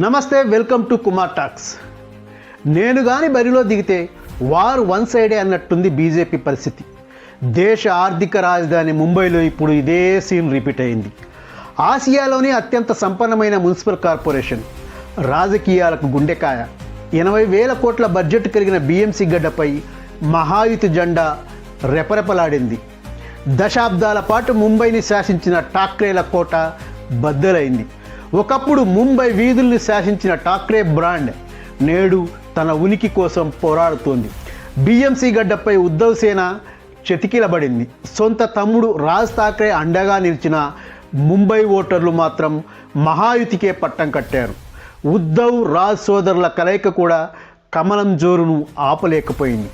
నమస్తే, welcome to Kumar talks. నేను గాని బరిలో దిగితే వారు వన్ సైడే అన్నట్టుంది బీజేపీ పరిస్థితి. దేశ ఆర్థిక రాజధాని ముంబైలో ఇప్పుడు ఇదే సీన్ రిపీట్ అయింది. ఆసియాలోని అత్యంత సంపన్నమైన మున్సిపల్ కార్పొరేషన్, రాజకీయాలకు గుండెకాయ, 80,000 కోట్ల బడ్జెట్ కలిగిన బీఎంసీ గడ్డపై మహాయుతి జెండా రెపరెపలాడింది. దశాబ్దాల పాటు ముంబైని శాసించిన ఠాక్రేల కోట బద్దలైంది. ఒకప్పుడు ముంబై వీధుల్ని శాసించిన ఠాక్రే బ్రాండ్ నేడు తన ఉనికి కోసం పోరాడుతోంది. బీఎంసీ గడ్డపై ఉద్ధవ్ సేన చతికిలబడింది. సొంత తమ్ముడు రాజ్ ఠాక్రే అండగా నిలిచిన ముంబై ఓటర్లు మాత్రం మహాయుతికే పట్టం కట్టారు. ఉద్ధవ్ రాజ్ సోదరుల కలయిక కూడా కమలం జోరును ఆపలేకపోయింది.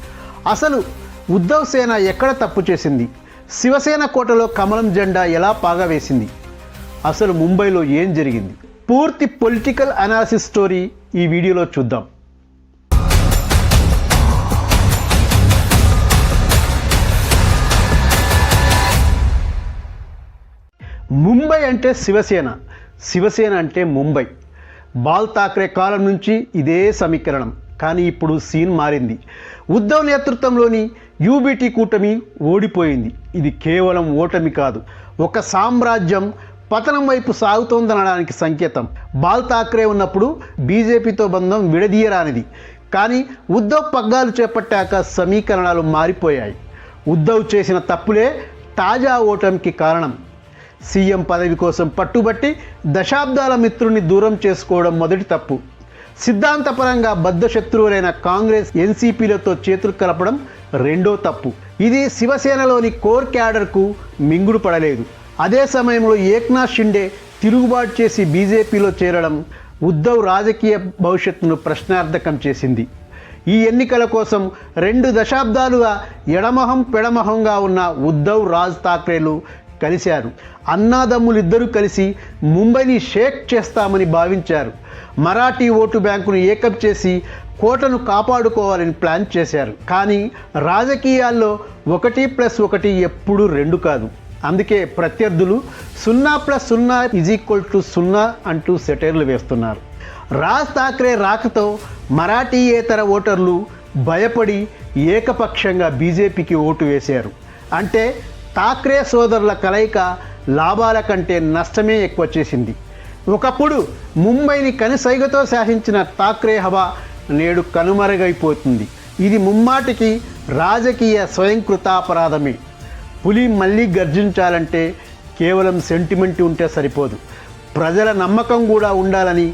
అసలు ఉద్ధవ్ సేన ఎక్కడ తప్పు చేసింది? శివసేన కోటలో కమలం జెండా ఎలా పాగవేసింది? అసలు ముంబైలో ఏం జరిగింది? పూర్తి పొలిటికల్ అనాలిసిస్ స్టోరీ ఈ వీడియోలో చూద్దాం. ముంబై అంటే శివసేన, శివసేన అంటే ముంబై. బాల్ ఠాక్రే కాలం నుంచి ఇదే సమీకరణం. కానీ ఇప్పుడు సీన్ మారింది. ఉద్ధవ్ నేతృత్వంలోని యూబీటీ కూటమి ఓడిపోయింది. ఇది కేవలం ఓటమి కాదు, ఒక సామ్రాజ్యం పతనం వైపు సాగుతోందనడానికి సంకేతం. బాల్ ఠాక్రే ఉన్నప్పుడు బీజేపీతో బంధం విడదీయరానిది. కానీ ఉద్ధవ్ పగ్గాలు చేపట్టాక సమీకరణాలు మారిపోయాయి. ఉద్ధవ్ చేసిన తప్పులే తాజా ఓటమికి కారణం. సీఎం పదవి కోసం పట్టుబట్టి దశాబ్దాల మిత్రుని దూరం చేసుకోవడం మొదటి తప్పు. సిద్ధాంతపరంగా బద్ధశత్రువులైన కాంగ్రెస్, ఎన్సీపీలతో చేతులు కలపడం రెండో తప్పు. ఇది శివసేనలోని కోర్ క్యాడర్కు మింగుడు పడలేదు. అదే సమయంలో ఏక్నాథ్ షిండే తిరుగుబాటు చేసి బీజేపీలో చేరడం ఉద్ధవ్ రాజకీయ భవిష్యత్తును ప్రశ్నార్థకం చేసింది. ఈ ఎన్నికల కోసం 2 దశాబ్దాలుగా ఎడమొహం పెడమొహంగా ఉన్న ఉద్ధవ్, రాజ్ ఠాక్రేలు కలిశారు. అన్నాదమ్ములిద్దరూ కలిసి ముంబైని షేక్ చేస్తామని భావించారు. మరాఠీ ఓటు బ్యాంకును ఏకం చేసి కోటను కాపాడుకోవాలని ప్లాన్ చేశారు. కానీ రాజకీయాల్లో 1+1 ఎప్పుడూ 2 కాదు. అందుకే ప్రత్యర్థులు 0+0=0 అంటూ సెటైర్లు వేస్తున్నారు. రాజ్ ఠాక్రే రాకతో మరాఠీయేతర ఓటర్లు భయపడి ఏకపక్షంగా బీజేపీకి ఓటు వేశారు. అంటే ఠాక్రే సోదరుల కలయిక లాభాల కంటే నష్టమే ఎక్కువ చేసింది. ఒకప్పుడు ముంబైని కనుసైగతో శాసించిన ఠాక్రే హవా నేడు కనుమరుగైపోతుంది. ఇది ముమ్మాటికి రాజకీయ స్వయంకృతాపరాధమే. పులి మళ్ళీ గర్జించాలంటే కేవలం సెంటిమెంట్ ఉంటే సరిపోదు, ప్రజల నమ్మకం కూడా ఉండాలని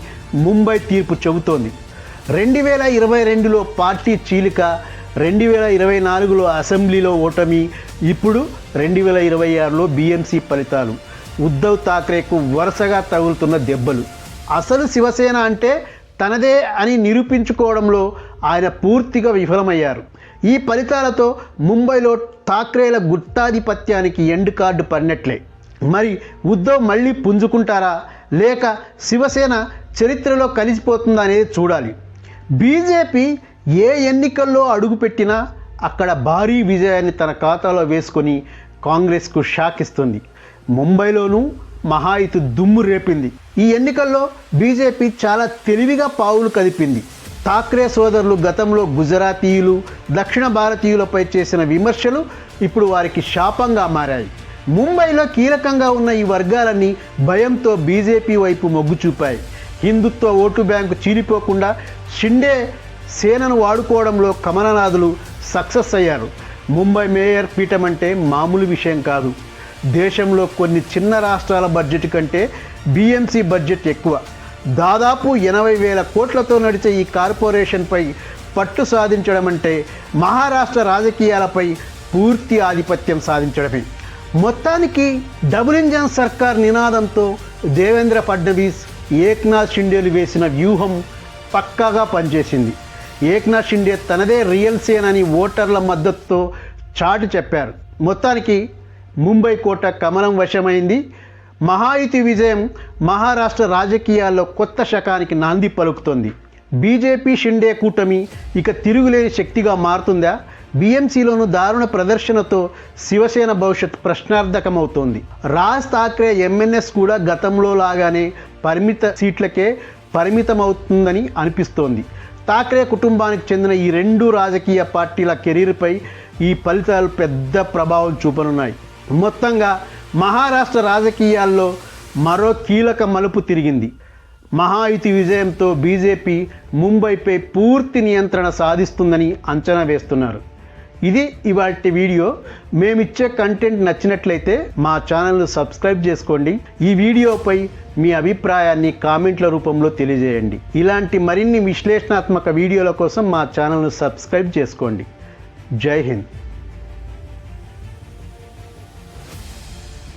ముంబై తీర్పు చెబుతోంది. 2022లో పార్టీ చీలిక, 2024లో అసెంబ్లీలో ఓటమి, ఇప్పుడు 2026లో బీఎంసీ ఫలితాలు. ఉద్ధవ్ ఠాక్రేకు వరుసగా తగులుతున్న దెబ్బలు. అసలు శివసేన అంటే తనదే అని నిరూపించుకోవడంలో ఆయన పూర్తిగా విఫలమయ్యారు. ఈ ఫలితాలతో ముంబైలో ఠాక్రేల గుత్తాధిపత్యానికి ఎండ్ కార్డు పడినట్లే. మరి ఉద్ధవ్ మళ్ళీ పుంజుకుంటారా, లేక శివసేన చరిత్రలో కలిసిపోతుందా అనేది చూడాలి. బీజేపీ ఏ ఎన్నికల్లో అడుగుపెట్టినా అక్కడ భారీ విజయాన్ని తన ఖాతాలో వేసుకొని కాంగ్రెస్కు షాక్ ఇస్తుంది. ముంబైలోనూ మహాయుతి దుమ్ము రేపింది. ఈ ఎన్నికల్లో బీజేపీ చాలా తెలివిగా పావులు కదిపింది. ఠాక్రే సోదరులు గతంలో గుజరాతీయులు, దక్షిణ భారతీయులపై చేసిన విమర్శలు ఇప్పుడు వారికి శాపంగా మారాయి. ముంబైలో కీలకంగా ఉన్న ఈ వర్గాలన్నీ భయంతో బీజేపీ వైపు మొగ్గు చూపాయి. హిందుత్వ ఓటు బ్యాంకు చీలిపోకుండా షిండే సేనను వాడుకోవడంలో కమలనాథులు సక్సెస్ అయ్యారు. ముంబై మేయర్ పీఠం అంటే మామూలు విషయం కాదు. దేశంలో కొన్ని చిన్న రాష్ట్రాల బడ్జెట్ కంటే బీఎంసీ బడ్జెట్ ఎక్కువ. దాదాపు 80,000 కోట్లతో నడిచే ఈ కార్పొరేషన్పై పట్టు సాధించడం అంటే మహారాష్ట్ర రాజకీయాలపై పూర్తి ఆధిపత్యం సాధించడమే. మొత్తానికి డబుల్ ఇంజన్ సర్కార్ నినాదంతో దేవేంద్ర ఫడ్నవీస్, ఏక్నాథ్ షిండేలు వేసిన వ్యూహం పక్కాగా పనిచేసింది. ఏక్నాథ్ షిండే తనదే రియల్ సేన అని ఓటర్ల మద్దతుతో చాటి చెప్పారు. మొత్తానికి ముంబై కోట కమలం వశమైంది. మహాయుతి విజయం మహారాష్ట్ర రాజకీయాల్లో కొత్త శకానికి నాంది పలుకుతోంది. బీజేపీ షిండే కూటమి ఇక తిరుగులేని శక్తిగా మారుతుందా? బీఎంసీలోనూ దారుణ ప్రదర్శనతో శివసేన భవిష్యత్ ప్రశ్నార్థకమవుతోంది. రాజ్ ఠాక్రే ఎంఎన్ఎస్ కూడా గతంలో లాగానే పరిమిత సీట్లకే పరిమితమవుతుందని అనిపిస్తోంది. ఠాక్రే కుటుంబానికి చెందిన ఈ రెండు రాజకీయ పార్టీల కెరీర్పై ఈ ఫలితాలు పెద్ద ప్రభావం చూపనున్నాయి. మొత్తంగా మహారాష్ట్ర రాజకీయాల్లో మరో కీలక మలుపు తిరిగింది. మహాయుతి విజయంతో బీజేపీ ముంబైపై పూర్తి నియంత్రణ సాధిస్తుందని అంచనా వేస్తున్నారు. ఇది ఇవాల్టి వీడియో. మేమిచ్చే కంటెంట్ నచ్చినట్లయితే మా ఛానల్ను సబ్స్క్రైబ్ చేసుకోండి. ఈ వీడియోపై మీ అభిప్రాయాన్ని కామెంట్ల రూపంలో తెలియజేయండి. ఇలాంటి మరిన్ని విశ్లేషణాత్మక వీడియోల కోసం మా ఛానల్ను సబ్స్క్రైబ్ చేసుకోండి. జై హింద్.